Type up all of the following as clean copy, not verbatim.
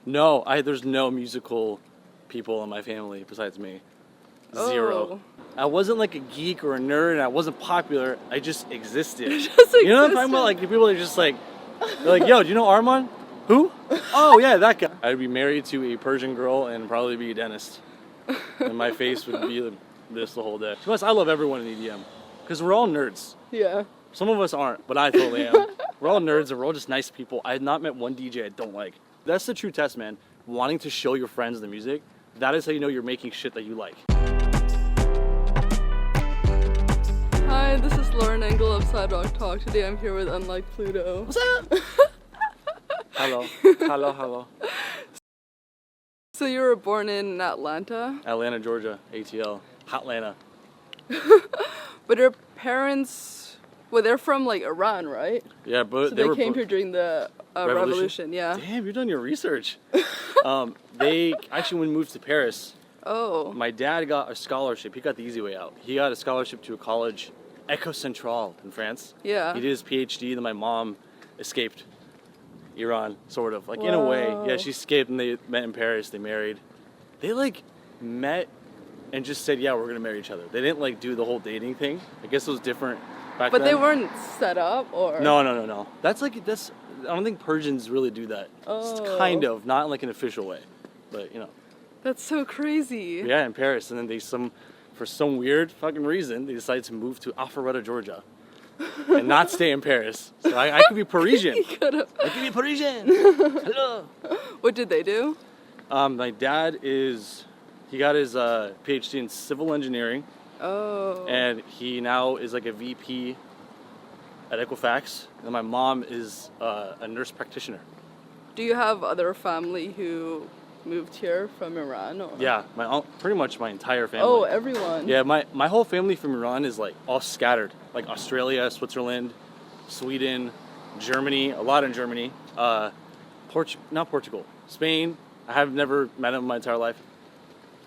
No, there's no musical people in my family besides me. Zero. Oh. I wasn't like a geek or a nerd, and I wasn't popular. I just existed. Just You know what I'm talking about? Like, the people are just like, they're like, yo, do you know Armond? Who? Oh, yeah, that guy. I'd be married to a Persian girl and probably be a dentist. And my face would be this the whole day. Plus, I love everyone in EDM. Because we're all nerds. Yeah. Some of us aren't, but I totally am. We're all nerds and we're all just nice people. I have not met one DJ I don't like. That's the true test, man. Wanting to show your friends the music, that is how you know you're making shit that you like. Hi, this is Lauren Engel of Sidewalk Talk. Today I'm here with Unlike Pluto. What's up? Hello. Hello. So you were born in Atlanta? Atlanta, Georgia. ATL. Hotlanta. But your parents, well, they're from like Iran, right? Yeah, but So they came here during the revolution, yeah. Damn, you've done your research. They actually, when we moved to Paris, Oh. my dad got a scholarship. He got the easy way out. He got a scholarship to a college, École Centrale in France. Yeah. He did his PhD, then my mom escaped Iran, sort of. Like, in a way. Yeah, she escaped and they met in Paris. They married. They, like, met and just said, yeah, we're going to marry each other. They didn't, like, do the whole dating thing. I guess it was different back then. But they weren't set up, or? No. That's, like, I don't think Persians really do that. Oh. It's kind of, not in, like, an official way. But, you know. That's so crazy. Yeah, in Paris. And then for some weird fucking reason, they decided to move to Alpharetta, Georgia. And not stay in Paris. So I could be Parisian. I could be Parisian. Hello. What did they do? My dad he got his PhD in civil engineering. Oh. And he now is like a VP at Equifax. And my mom is a nurse practitioner. Do you have other family who moved here from Iran? Or? Yeah, pretty much my entire family. Oh, everyone. Yeah, my whole family from Iran is like all scattered. Like Australia, Switzerland, Sweden, Germany, a lot in Germany. Not Portugal. Spain. I have never met them my entire life.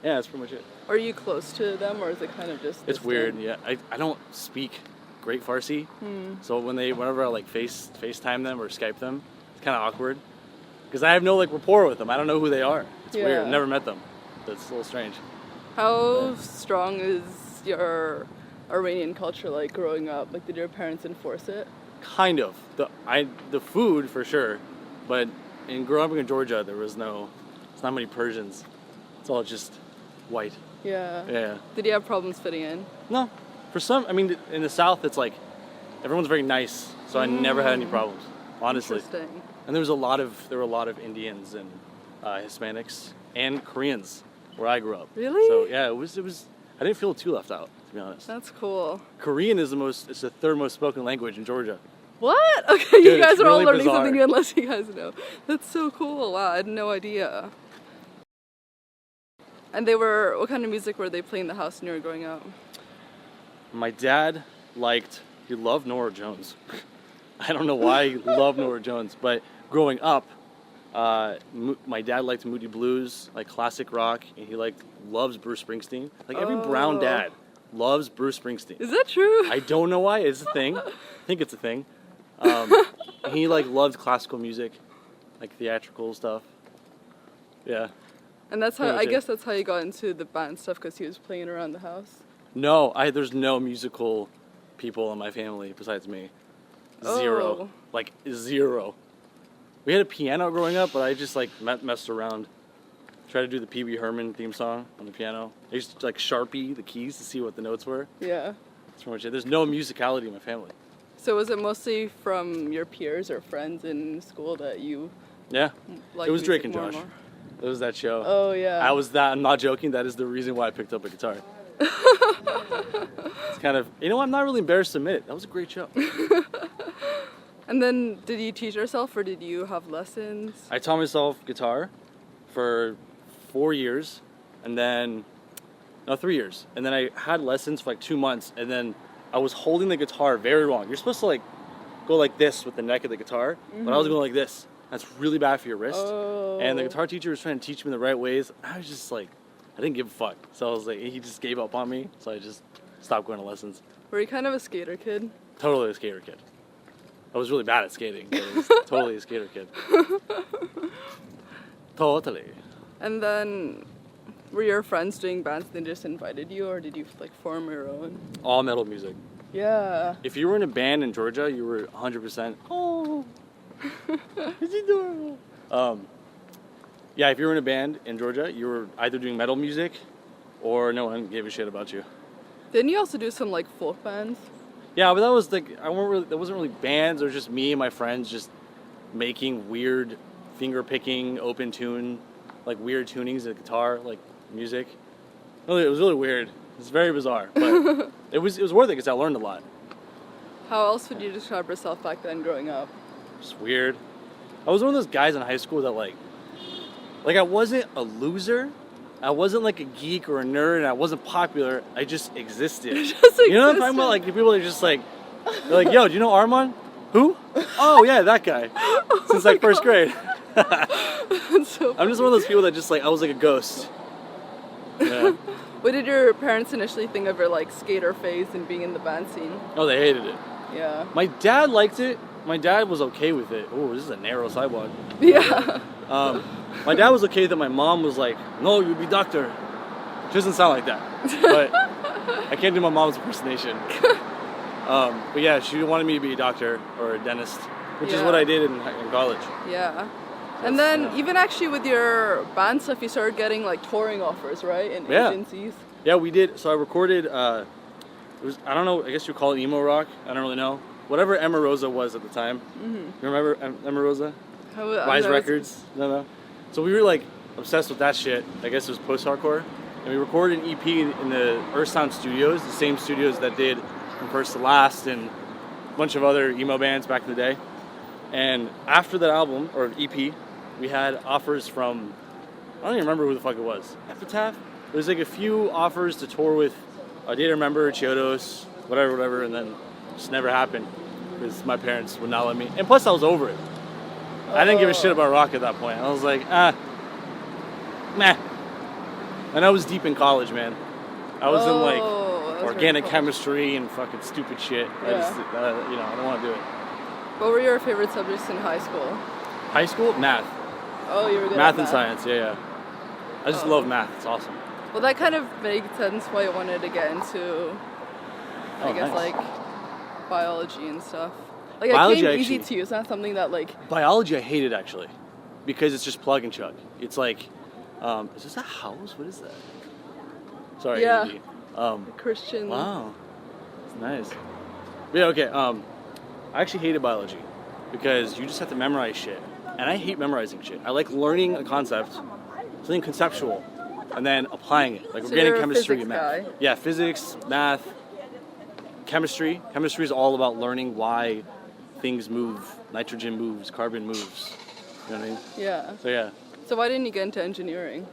Yeah, that's pretty much it. Are you close to them, or is it kind of just It's distant? weird, yeah. I don't speak great Farsi. So whenever I like FaceTime them or Skype them, it's kind of awkward. Because I have no like rapport with them. I don't know who they are. It's weird. I've never met them. That's a little strange. How strong is your Iranian culture like growing up? Like, did your parents enforce it? Kind of. The food for sure, but growing up in Georgia, it's not many Persians. It's all just white. Yeah. Yeah. Did you have problems fitting in? No. For some, I mean, in the South, it's like everyone's very nice, so I never had any problems, honestly. Interesting. And there were a lot of Indians and Hispanics and Koreans where I grew up. Really? So yeah, it was. I didn't feel too left out, to be honest. That's cool. Korean is it's the third most spoken language in Georgia. What? Okay, Dude, you guys it's are all really learning bizarre. something new unless you guys know. That's so cool. Wow, I had no idea. And what kind of music were they playing in the house when you were growing up? My dad he loved Norah Jones. I don't know why he loved Norah Jones, but growing up, my dad liked Moody Blues, like classic rock, and he loves Bruce Springsteen. Like every brown dad loves Bruce Springsteen. Is that true? I don't know why. It's a thing. I think it's a thing. He loved classical music, like theatrical stuff. Yeah. And that's how I guess that's how you got into the band stuff, because he was playing around the house. No, there's no musical people in my family besides me. Zero. Oh. Like zero. We had a piano growing up, but I just messed around. Tried to do the Pee Wee Herman theme song on the piano. I used to Sharpie the keys to see what the notes were. Yeah. That's pretty much it. There's no musicality in my family. So was it mostly from your peers or friends in school that you Yeah. liked It was Drake music and more Josh. and more? It was that show. Oh yeah. I'm not joking. That is the reason why I picked up a guitar. It's kind of, I'm not really embarrassed to admit it. That was a great show. And then, did you teach yourself, or did you have lessons? I taught myself guitar for 4 years, and then, 3 years. And then I had lessons for 2 months, and then I was holding the guitar very wrong. You're supposed to go like this with the neck of the guitar, but I was going like this. That's really bad for your wrist. Oh. And the guitar teacher was trying to teach me the right ways. I was just I didn't give a fuck. So I was he just gave up on me, so I just stopped going to lessons. Were you kind of a skater kid? Totally a skater kid. I was really bad at skating, but I was totally a skater kid. Totally. And then, were your friends doing bands and they just invited you, or did you like form your own? All metal music. Yeah. If you were in a band in Georgia, you were 100%. Oh, it's adorable. Yeah, if you were in a band in Georgia, you were either doing metal music, or no one gave a shit about you. Didn't you also do some like folk bands? Yeah, but that was like that wasn't really bands. It was just me and my friends just making weird finger picking, open tune, like weird tunings of the guitar, like music. Really, it was really weird. It's very bizarre, but it was worth it because I learned a lot. How else would you describe yourself back then growing up? Just weird. I was one of those guys in high school that like I wasn't a loser. I wasn't like a geek or a nerd, and I wasn't popular. I just existed. You know what I'm talking about? Like the people that are just like, they're like, yo, do you know Armond? Who? Oh yeah, that guy. Since like first grade. That's so funny. I'm just one of those people that just like, I was like a ghost. Yeah. What did your parents initially think of your like skater phase and being in the band scene? Oh, they hated it. Yeah. My dad liked it. My dad was okay with it. Oh, this is a narrow sidewalk. Yeah. My dad was okay with it. My mom was like, no, you'd be doctor. She doesn't sound like that. But I can't do my mom's impersonation. But yeah, she wanted me to be a doctor or a dentist, which is what I did in college. Yeah. And then even actually with your band stuff, you started getting like touring offers, right? In agencies. Yeah, we did. So I recorded, it was, I don't know, I guess you call it emo rock. I don't really know. Whatever Omarosa was at the time. Mm-hmm. You remember Omarosa? Rise Records? No. So we were like obsessed with that shit. I guess it was post-hardcore. And we recorded an EP in the Earth Sound Studios, the same studios that did From First to Last and a bunch of other emo bands back in the day. And after that album, or EP, we had offers from, I don't even remember who the fuck it was. Epitaph? There was like a few offers to tour with Data Remember, Chiodos, whatever, and then it just never happened because my parents would not let me. And plus I was over it. I didn't give a shit about rock at that point. I was like, meh. And I was deep in college, man. I was in like organic chemistry and fucking stupid shit. I just, I don't want to do it. What were your favorite subjects in high school? High school? Math. Oh, you were good math at and science, yeah. I just love math. It's awesome. Well, that kind of made sense why you wanted to get into, I guess, like, biology and stuff. Like, biology, it came easy to you. It's not something that, like... Biology I hated, actually, because it's just plug and chug. It's like, is this a house? What is that? Sorry. Yeah. Christian. Wow. It's nice. Yeah, okay. I actually hated biology because you just have to memorize shit. And I hate memorizing shit. I like learning a concept, something conceptual, and then applying it. Like organic chemistry and math. Guy. Yeah, physics, math, chemistry. Chemistry is all about learning why things move. Nitrogen moves, carbon moves. You know what I mean? Yeah. So yeah. So why didn't you get into engineering?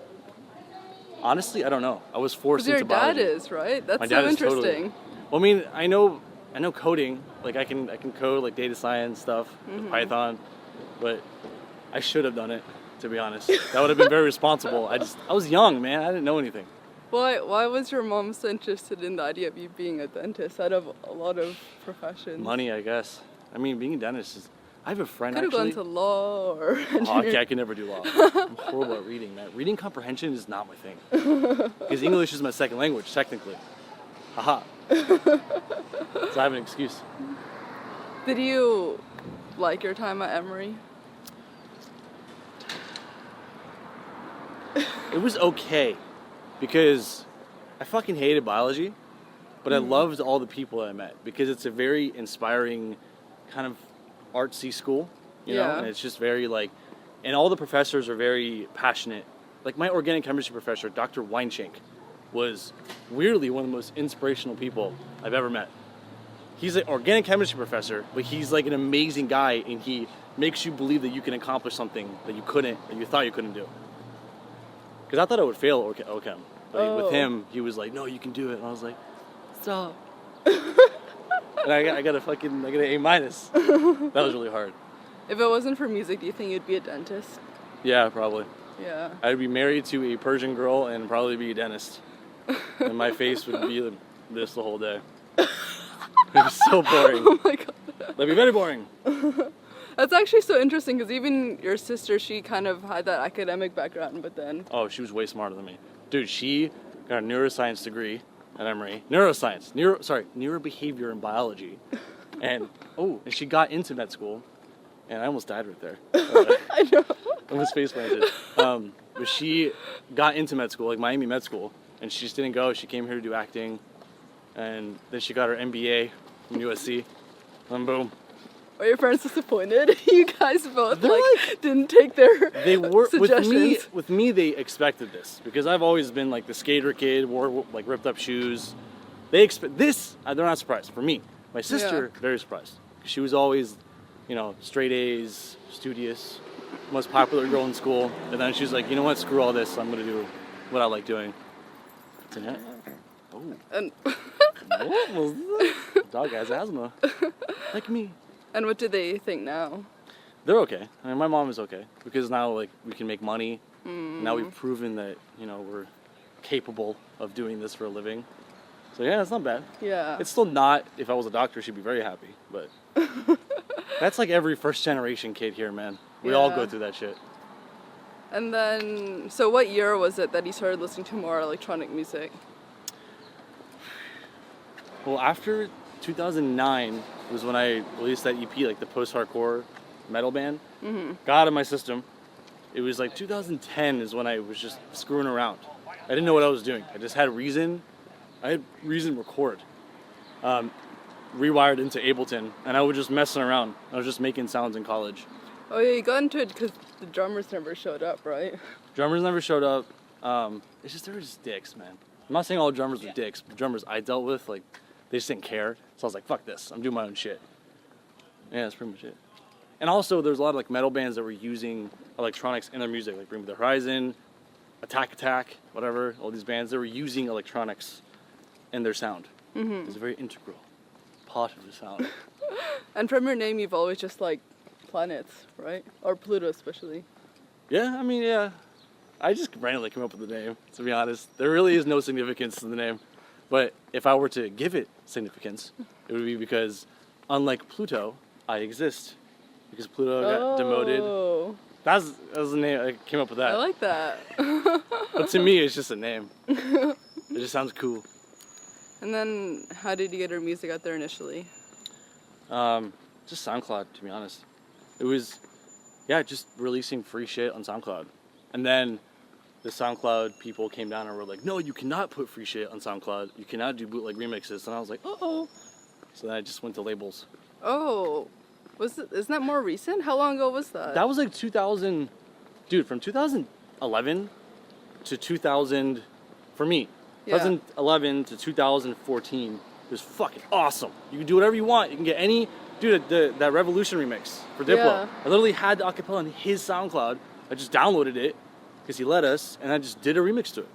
Honestly, I don't know. I was forced into biology. Your dad is, right? That's My dad so is interesting. Totally. Well, I mean, I know coding. Like I can code like data science stuff, with Python, but I should have done it, to be honest. That would have been very responsible. I was young, man. I didn't know anything. Why was your mom so interested in the idea of you being a dentist out of a lot of professions? Money, I guess. I mean, being a dentist is... I have a friend Could have gone to law or engineering. Oh, okay, I can never do law. I'm horrible at reading, man. Reading comprehension is not my thing. Because English is my second language, technically. Haha. So I have an excuse. Did you like your time at Emory? It was okay. Because I fucking hated biology. But I loved all the people that I met. Because it's a very inspiring kind of artsy school, you know, and it's just very like, and all the professors are very passionate. Like my organic chemistry professor, Dr. Weinschenk, was weirdly one of the most inspirational people I've ever met. He's an organic chemistry professor, but he's like an amazing guy, and he makes you believe that you can accomplish something that you thought you couldn't do. Because I thought I would fail OChem, but with him, he was like, no, you can do it, and I was like, stop. And I got an A minus. That was really hard. If it wasn't for music, do you think you'd be a dentist? Yeah, probably. Yeah. I'd be married to a Persian girl and probably be a dentist. And my face would be this the whole day. It was so boring. Oh my god. That'd be very boring. That's actually so interesting because even your sister, she kind of had that academic background, but then... Oh, she was way smarter than me. Dude, she got a neuroscience degree at Emory. Neurobehavior and biology. And she got into med school, and I almost died right there. I know. I almost face planted. But she got into med school, like Miami Med School, and she just didn't go. She came here to do acting, and then she got her MBA from USC, and boom. Are your parents disappointed? You guys both didn't take their They were suggestions. with me. They expected this because I've always been like the skater kid, wore like ripped up shoes. They expect this. They're not surprised. For me, my sister, very surprised. She was always, straight A's, studious, most popular girl in school. And then she's like, you know what? Screw all this. I'm gonna do what I like doing. Oh. And What was that? Dog has asthma, like me. And what do they think now? They're okay. I mean, my mom is okay because now we can make money. Now we've proven that we're capable of doing this for a living. So yeah, it's not bad. Yeah. It's still not. If I was a doctor, she'd be very happy. But that's like every first generation kid here, man. We all go through that shit. And then, so what year was it that you started listening to more electronic music? Well, after 2009 was when I released that EP, like the post-hardcore metal band. Got out of my system. It was like 2010 is when I was just screwing around. I didn't know what I was doing. I just had Reason. I had Reason record. Rewired into Ableton, and I was just messing around. I was just making sounds in college. Oh yeah, you got into it because the drummers never showed up, right? Drummers never showed up. It's just, they were just dicks, man. I'm not saying all drummers were dicks, but drummers I dealt with, like, they just didn't care. So I was like, fuck this, I'm doing my own shit. Yeah, that's pretty much it. And also, there's a lot of like metal bands that were using electronics in their music, like Bring Me the Horizon, Attack, whatever. All these bands, they were using electronics in their sound. It's a very integral part of the sound. And from your name, you've always just like planets, right? Or Pluto especially. Yeah, I mean, yeah. I just randomly came up with the name, to be honest. There really is no significance to the name. But if I were to give it significance, it would be because, unlike Pluto, I exist. Because Pluto got demoted. That was the name. I came up with that. I like that. But to me, it's just a name. It just sounds cool. And then, how did you get your music out there initially? Just SoundCloud, to be honest. It was, just releasing free shit on SoundCloud. And then the SoundCloud people came down and were like, no, you cannot put free shit on SoundCloud. You cannot do bootleg remixes. And I was like, uh-oh. So then I just went to labels. Oh, isn't that more recent? How long ago was that? That was like 2000, dude, from 2011 to 2000, for me, 2011 to 2014 was fucking awesome. You can do whatever you want. You can get any, dude, that Revolution remix for Diplo. Yeah. I literally had the acapella on his SoundCloud. I just downloaded it because he let us, and I just did a remix to it.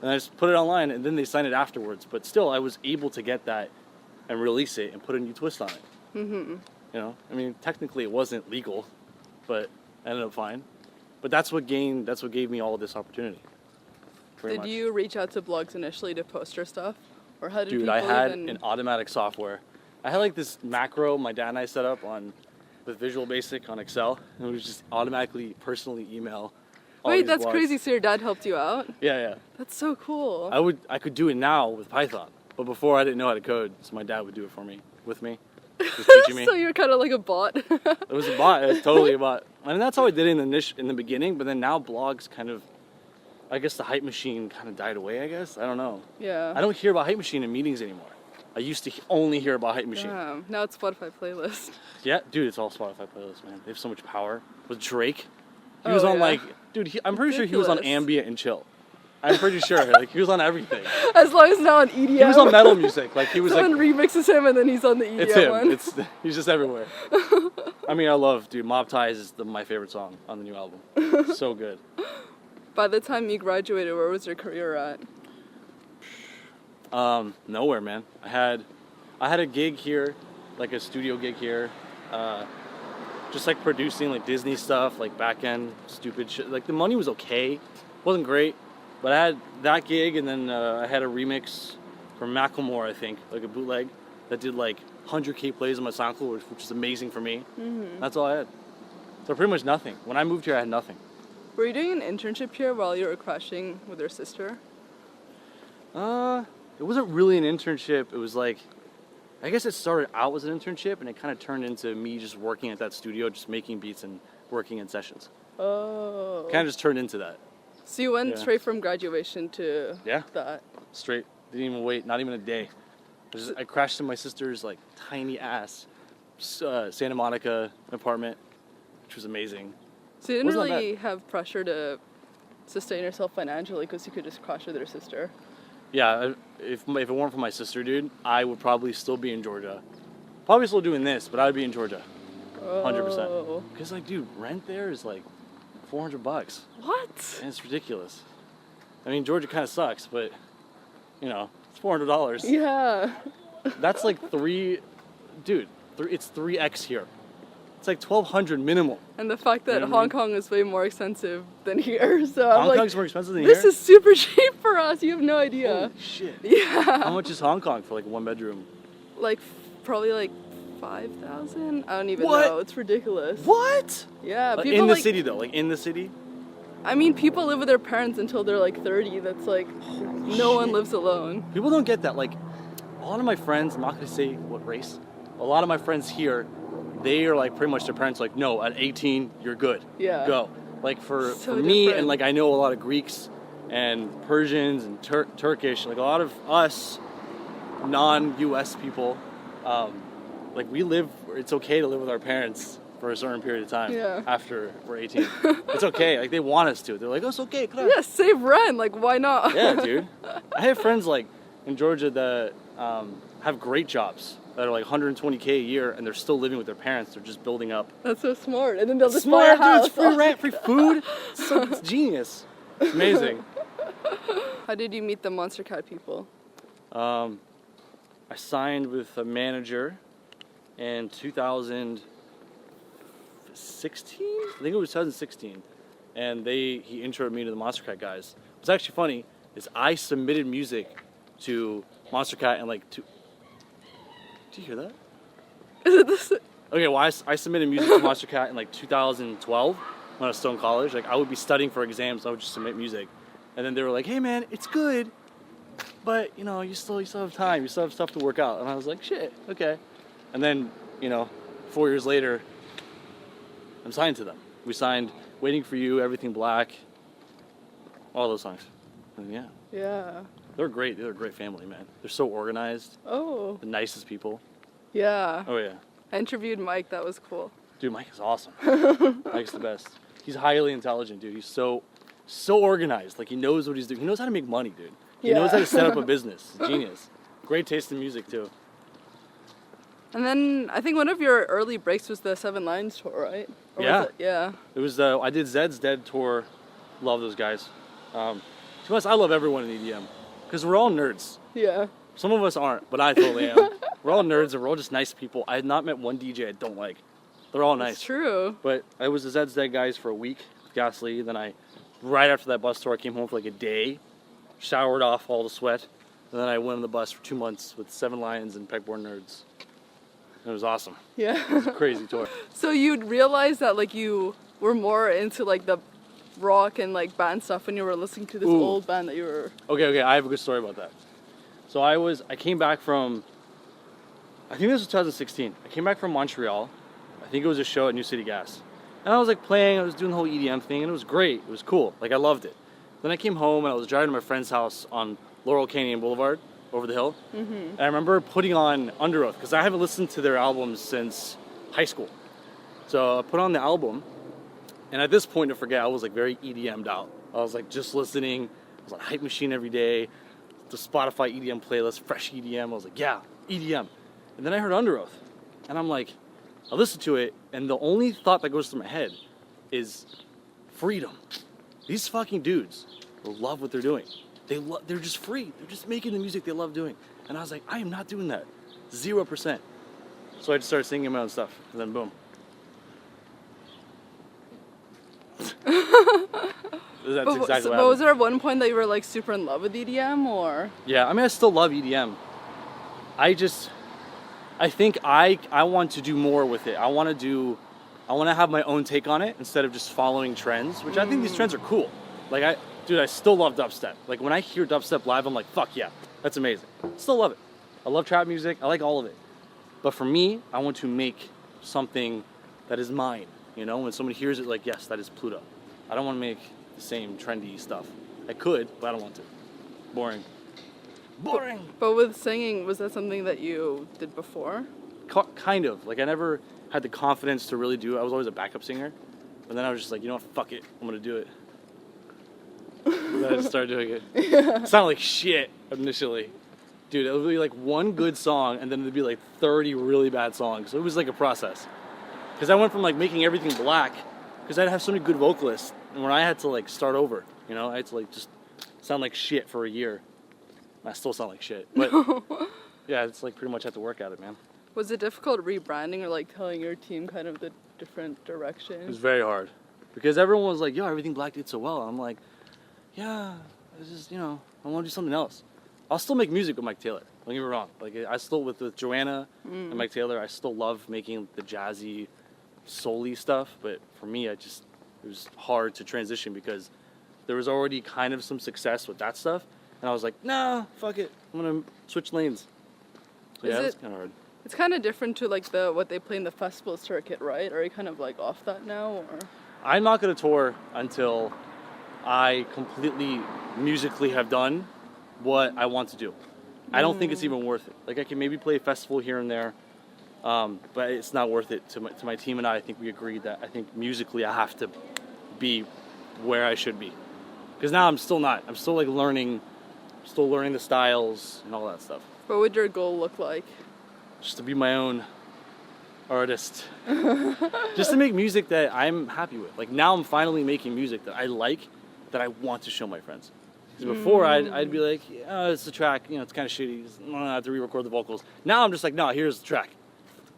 And I just put it online, and then they signed it afterwards. But still, I was able to get that and release it and put a new twist on it. I mean, technically it wasn't legal, but I ended up fine. But that's what gave me all this opportunity. Did you reach out to blogs initially to post your stuff? Or how did Dude, people I had an automatic software. I had like this macro my dad and I set up with Visual Basic on Excel, and it would just automatically personally email all Wait, these that's blogs. crazy. So your dad helped you out? Yeah. That's so cool. I could do it now with Python, but before I didn't know how to code, so my dad would do it for me, with me, just teaching me. So you're kind of like a bot. It was a bot. It was totally a bot. And that's how I did it in the beginning, but then now blogs kind of, I guess the hype machine kind of died away, I guess. I don't know. Yeah. I don't hear about hype machine in meetings anymore. I used to only hear about hype machine. Now it's Spotify playlist. Yeah, dude, it's all Spotify playlists, man. They have so much power. With Drake, he was on I'm pretty sure he was on ambient and chill. I'm pretty sure, like he was on everything. As long as not on EDM. He was on metal music, like he was Someone remixes him and then he's on the EDM it's him. one. He's just everywhere. I mean, Mob Ties is my favorite song on the new album. So good. By the time you graduated, where was your career at? Nowhere, man. I had a gig here, like a studio gig here, just like producing like Disney stuff, like back end stupid shit. Like the money was okay, wasn't great, but I had that gig, and then I had a remix from Macklemore, I think, like a bootleg that did like 100K plays on my SoundCloud, which is amazing for me. That's all I had. So pretty much nothing. When I moved here, I had nothing. Were you doing an internship here while you were crashing with your sister? It wasn't really an internship. It was like, I guess it started out as an internship, and it kind of turned into me just working at that studio, just making beats and working in sessions. Oh. Kind of just turned into that. So you went straight from graduation to that? Straight. Didn't even wait. Not even a day. I crashed in my sister's like tiny ass Santa Monica apartment, which was amazing. So you didn't really have pressure to sustain yourself financially because you could just crash with your sister? Yeah, if it weren't for my sister, dude, I would probably still be in Georgia. Probably still doing this, but I would be in Georgia. 100%. Because, like, dude, rent there is like $400. What? And it's ridiculous. I mean, Georgia kind of sucks, but, you know, it's $400. Yeah. That's like it's 3x here. It's like $1,200 minimum. And the fact that Hong Kong is way more expensive than here, so I'm Hong like, Kong's more expensive than here? this is super cheap for us, you have no idea. Holy shit. Yeah. How much is Hong Kong for like one bedroom? Like, probably like 5,000? I don't even know, it's ridiculous. What? Yeah. People in the city though, like in the city? I mean, people live with their parents until they're like 30, that's like, no one lives alone. People don't get that, like, a lot of my friends, I'm not gonna say what race, a lot of my friends here, they are like pretty much their parents like, no, at 18 you're good. Yeah. Go. Like for me different. and like I know a lot of Greeks and Persians and Turkish, like a lot of us non-US people, like we live, it's okay to live with our parents for a certain period of time after we're 18. It's okay. Like they want us to. They're like, oh, it's okay. Come on. Yeah, save rent. Like, why not? Yeah, dude. I have friends like in Georgia that have great jobs that are like 120K a year, and they're still living with their parents. They're just building up. That's so smart. And then they'll just buy a house. Dude, it's free rent, free food. It's genius. It's amazing. How did you meet the Monster Cat people? I signed with a manager in 2016. I think it was 2016, and he introed me to the Monster Cat guys. What's actually funny is I submitted music to Monster Cat and like Did you hear that? Is it this? Okay, well, I submitted music to Monster Cat in like 2012 when I was still in college. Like I would be studying for exams, I would just submit music, and then they were like, "Hey, man, it's good, but you know, you still have time, you still have stuff to work out." And I was like, "Shit, okay." And then, 4 years later, I'm signed to them. We signed "Waiting for You," "Everything Black," all those songs. And yeah. Yeah. They're great. They're a great family, man. They're so organized. Oh. The nicest people. Yeah. Oh, yeah. I interviewed Mike. That was cool. Dude, Mike is awesome. Mike's the best. He's highly intelligent, dude. He's so organized. Like, he knows what he's doing. He knows how to make money, dude. He knows how to set up a business. He's a genius. Great taste in music, too. And then I think one of your early breaks was the Seven Lions tour, right? Or Yeah. Was it? Yeah. It was I did Zed's Dead tour. Love those guys. To be honest, I love everyone in EDM. Because we're all nerds. Yeah. Some of us aren't, but I totally am. We're all nerds and we're all just nice people. I have not met one DJ I don't like. They're all nice. It's true. But I was the Zed's Dead guys for a week with Gasly. Then right after that bus tour, I came home for like a day, showered off all the sweat, and then I went on the bus for 2 months with Seven Lions and Pegboard Nerds. And it was awesome. Yeah. It was a crazy tour. So you'd realize that like you were more into like the rock and like band stuff when you were listening to this old band that you were... Okay, I have a good story about that. So I came back from, I think this was 2016. I came back from Montreal. I think it was a show at New City Gas. And I was like playing, I was doing the whole EDM thing, and it was great. It was cool. Like I loved it. Then I came home and I was driving to my friend's house on Laurel Canyon Boulevard over the hill. Mm-hmm. And I remember putting on Under Oath because I haven't listened to their albums since high school. So I put on the album. And at this point, I forget, I was like very EDM'd out. I was like just listening. I was on Hype Machine every day. The Spotify EDM playlist, fresh EDM. I was like, yeah, EDM. And then I heard Under Oath. And I'm like, I listened to it. And the only thought that goes through my head is freedom. These fucking dudes love what they're doing. They're just free. They're just making the music they love doing. And I was like, I am not doing that. 0%. So I just started singing my own stuff. And then boom. That's exactly what But was there one point that you were like super in love with EDM or? Yeah, I mean I still love EDM. I think I want to do more with it. I want to do I want to have my own take on it instead of just following trends, which I think these trends are cool. Like I still love dubstep. Like when I hear dubstep live, I'm like, fuck yeah, that's amazing. Still love it. I love trap music. I like all of it. But for me, I want to make something that is mine. You know, when someone hears it, like, yes, that is Pluto. I don't want to make the same trendy stuff. I could, but I don't want to. Boring. Boring. But with singing, was that something that you did before? Kind of. Like I never had the confidence to really do it. I was always a backup singer. But then I was just like, you know what, fuck it. I'm going to do it. And then I just started doing it. It sounded like shit initially. Dude, it would be like one good song and then it'd be like 30 really bad songs. So it was like a process. Because I went from like making everything black, because I'd have so many good vocalists, and when I had to like start over, you know, I had to like just sound like shit for a year. I still sound like shit. But yeah, it's like pretty much had to work at it, man. Was it difficult rebranding or like telling your team kind of the different direction? It was very hard. Because everyone was like, yo, everything black did so well. I'm like, yeah, it's just, you know, I want to do something else. I'll still make music with Mike Taylor. Don't get me wrong. Like I still with Joanna and Mike Taylor, I still love making the jazzy, soul-y stuff. But for me, it was hard to transition because there was already kind of some success with that stuff, and I was like, nah, fuck it, I'm gonna switch lanes. So yeah, it's kind of hard. It's kind of different to like what they play in the festival circuit, right? Are you kind of like off that now, or? I'm not gonna tour until I completely musically have done what I want to do. I don't think it's even worth it. Like I can maybe play a festival here and there, but it's not worth it to my team and I. I think we agreed that I think musically I have to be where I should be. Because now I'm still not. I'm still like learning the styles and all that stuff. What would your goal look like? Just to be my own artist. Just to make music that I'm happy with. Like now I'm finally making music that I like, that I want to show my friends. Because before I'd be like, oh, it's the track, you know, it's kind of shitty. I have to re-record the vocals. Now I'm just like, no, here's the track.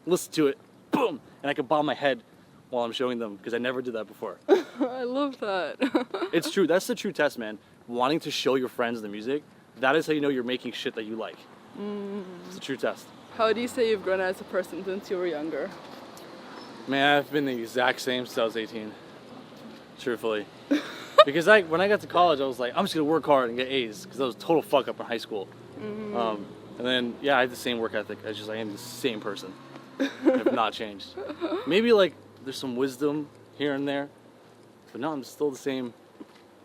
Listen to it, boom, and I can bob my head while I'm showing them because I never did that before. I love that. It's true. That's the true test, man. Wanting to show your friends the music, that is how you know you're making shit that you like. It's a true test. How do you say you've grown as a person since you were younger? Man, I've been the exact same since I was 18. Truthfully. Because when I got to college, I was like, I'm just going to work hard and get A's because I was a total fuck up in high school. And then, yeah, I had the same work ethic. I am the same person. I have not changed. Maybe, like, there's some wisdom here and there. But no, I'm still the same.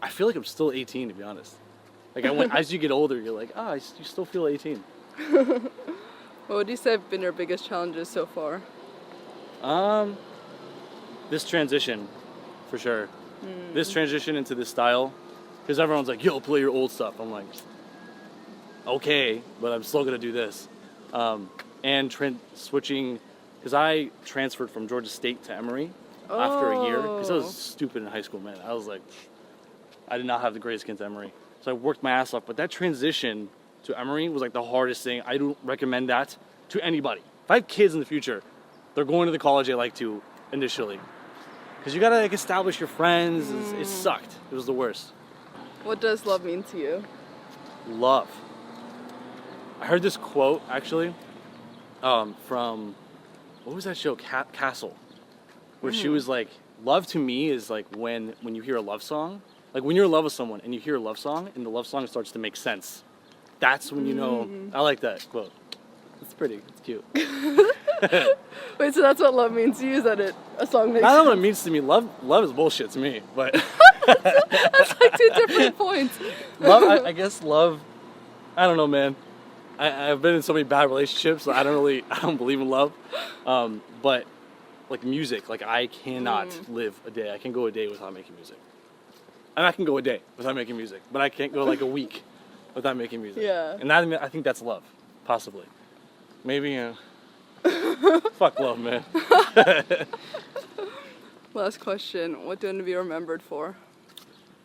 I feel like I'm still 18, to be honest. Like, as you get older, you're like, you still feel 18. What would you say have been your biggest challenges so far? This transition, for sure. This transition into this style, because everyone's like, yo, play your old stuff. I'm like, okay, but I'm still gonna do this. And switching, because I transferred from Georgia State to Emory after a year, because I was stupid in high school, man. I was like, I did not have the greatest skin to Emory. So I worked my ass off, but that transition to Emory was like the hardest thing. I don't recommend that to anybody. If I have kids in the future, they're going to the college they like to initially. Because you gotta like establish your friends. It sucked. It was the worst. What does love mean to you? Love. I heard this quote actually from, what was that show? Castle, where she was like, love to me is like when you hear a love song, like when you're in love with someone and you hear a love song and the love song starts to make sense. That's when you know. I like that quote. It's pretty. It's cute. Wait, so that's what love means to you? Is that a song makes I don't know what it means to me. Love is bullshit to me, but that's like two different points. Love, I guess love, I don't know, man. I've been in so many bad relationships, so I don't believe in love. But like music, like I cannot live a day. I can go a day without making music. And I can go a day without making music, but I can't go like a week without making music. Yeah. And I think that's love, possibly. Maybe, fuck love, man. Last question. What do you want to be remembered for?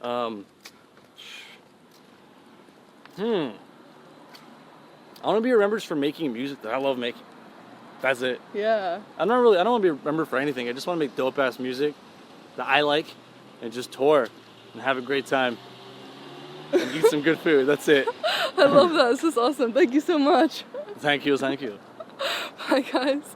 I want to be remembered for making music that I love making. That's it. Yeah. I don't want to be remembered for anything. I just want to make dope ass music that I like and just tour and have a great time and eat some good food. That's it. I love that. This is awesome. Thank you so much. Thank you. Bye, guys.